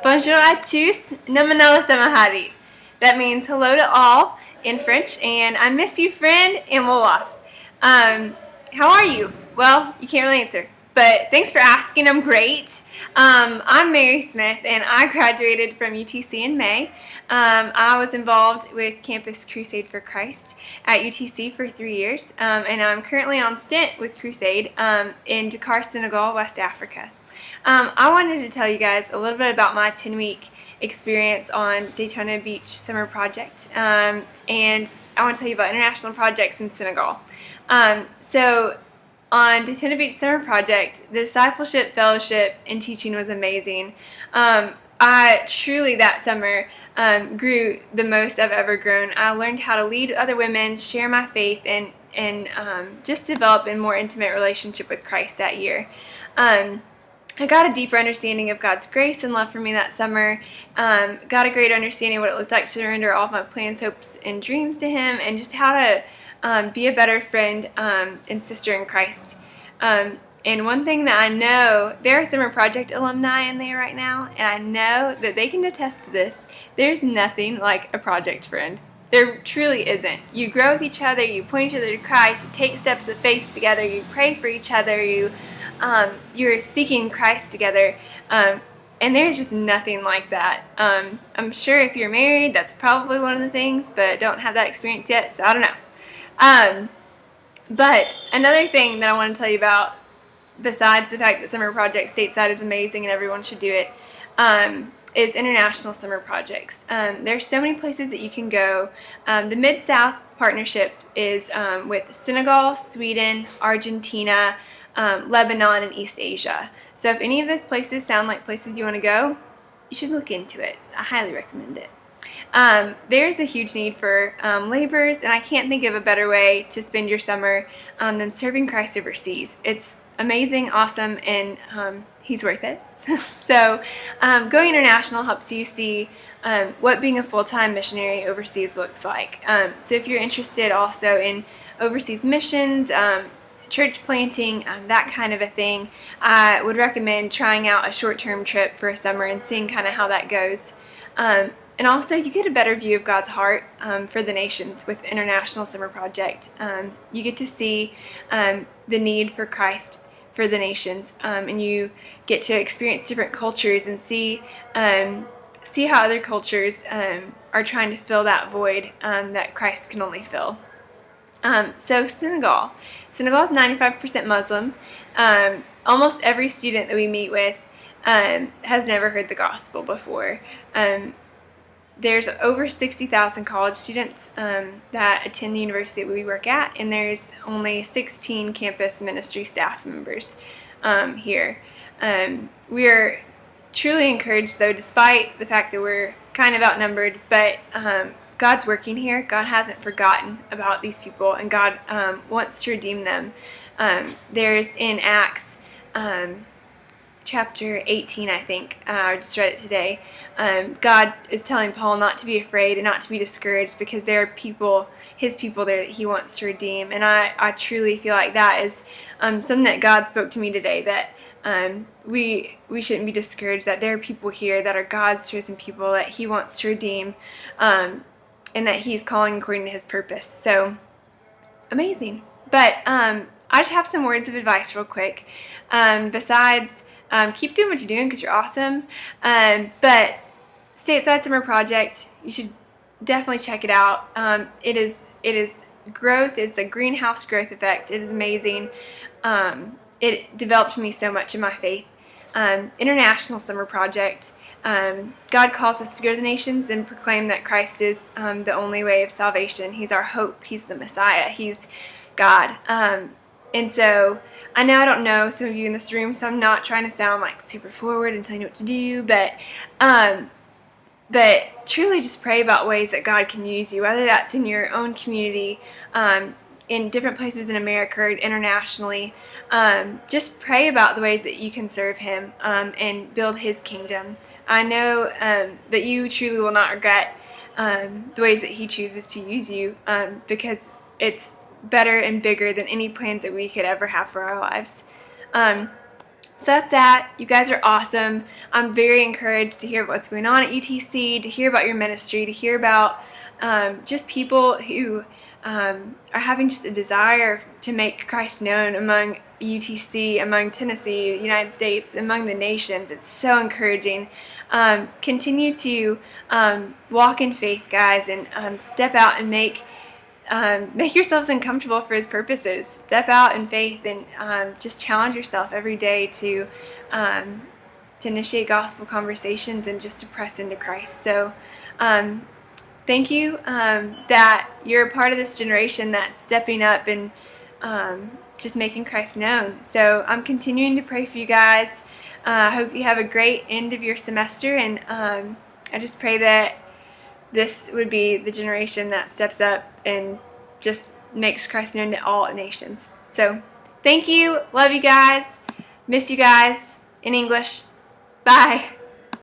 Bonjour à tous, namanala samahari. That means hello to all in French, and I miss you, friend, and we'll off. How are you? Well, you can't really answer, but thanks for asking. I'm great. I'm Mary Smith, and I graduated from UTC in May. I was involved with Campus Crusade for Christ at UTC for 3 years, and I'm currently on stint with Crusade in Dakar, Senegal, West Africa. I wanted to tell you guys a little bit about my 10-week experience on Daytona Beach Summer Project, and I want to tell you about international projects in Senegal. So on Daytona Beach Summer Project, the discipleship, fellowship, and teaching was amazing. I truly that summer grew the most I've ever grown. I learned how to lead other women, share my faith, and just develop a more intimate relationship with Christ that year. I got a deeper understanding of God's grace and love for me that summer, got a greater understanding of what it looked like to surrender all of my plans, hopes, and dreams to Him, and just how to be a better friend and sister in Christ. And one thing that I know, there are Summer Project alumni in there right now, and I know that they can attest to this. There's nothing like a project friend. There truly isn't. You grow with each other, you point each other to Christ, you take steps of faith together, you pray for each other, you're seeking Christ together, and there's just nothing like that. I'm sure if you're married, that's probably one of the things, but don't have that experience yet, so I don't know. But another thing that I want to tell you about, besides the fact that Summer Project stateside is amazing and everyone should do it, is international summer projects. There's so many places that you can go. The Mid-South Partnership is with Senegal, Sweden, Argentina, Lebanon, and East Asia. So if any of those places sound like places you want to go, you should look into it. I highly recommend it. There's a huge need for laborers, and I can't think of a better way to spend your summer than serving Christ overseas. It's amazing, awesome, and He's worth it. So going international helps you see what being a full-time missionary overseas looks like. So if you're interested also in overseas missions, church planting, that kind of a thing, I would recommend trying out a short-term trip for a summer and seeing kind of how that goes. And also, you get a better view of God's heart for the nations with International Summer Project. You get to see the need for Christ for the nations, and you get to experience different cultures and see how other cultures are trying to fill that void that Christ can only fill. So Senegal is 95% Muslim. Almost every student that we meet with has never heard the gospel before. There's over 60,000 college students that attend the university that we work at, and there's only 16 campus ministry staff members here. We are truly encouraged, though, despite the fact that we're kind of outnumbered, but God's working here. God hasn't forgotten about these people, and God wants to redeem them. There's in Acts chapter 18, I think, I just read it today, God is telling Paul not to be afraid and not to be discouraged because there are people, his people there that he wants to redeem. And I truly feel like that is something that God spoke to me today, that we shouldn't be discouraged, that there are people here that are God's chosen people that he wants to redeem, and that he's calling according to his purpose. So, amazing. But I just have some words of advice real quick. Besides, keep doing what you're doing because you're awesome. But Stateside Summer Project, you should definitely check it out. It is growth. It's a greenhouse growth effect. It is amazing. It developed me so much in my faith. International Summer Project. God calls us to go to the nations and proclaim that Christ is the only way of salvation. He's our hope. He's the Messiah. He's God. And so I know I don't know some of you in this room, so I'm not trying to sound like super forward and tell you what to do, but truly just pray about ways that God can use you, whether that's in your own community, in different places in America or internationally. Just pray about the ways that you can serve Him and build His kingdom. I know that you truly will not regret the ways that He chooses to use you, because it's better and bigger than any plans that we could ever have for our lives. So that's that. You guys are awesome. I'm very encouraged to hear what's going on at UTC, to hear about your ministry, to hear about just people who are having just a desire to make Christ known among UTC, among Tennessee, the United States, among the nations. It's so encouraging. Continue to walk in faith, guys, and step out and make yourselves uncomfortable for His purposes. Step out in faith and just challenge yourself every day to initiate gospel conversations and just to press into Christ. So thank you that you're a part of this generation that's stepping up and just making Christ known. So I'm continuing to pray for you guys. I hope you have a great end of your semester, and I just pray that this would be the generation that steps up and just makes Christ known to all nations. So thank you. Love you guys. Miss you guys in English. Bye.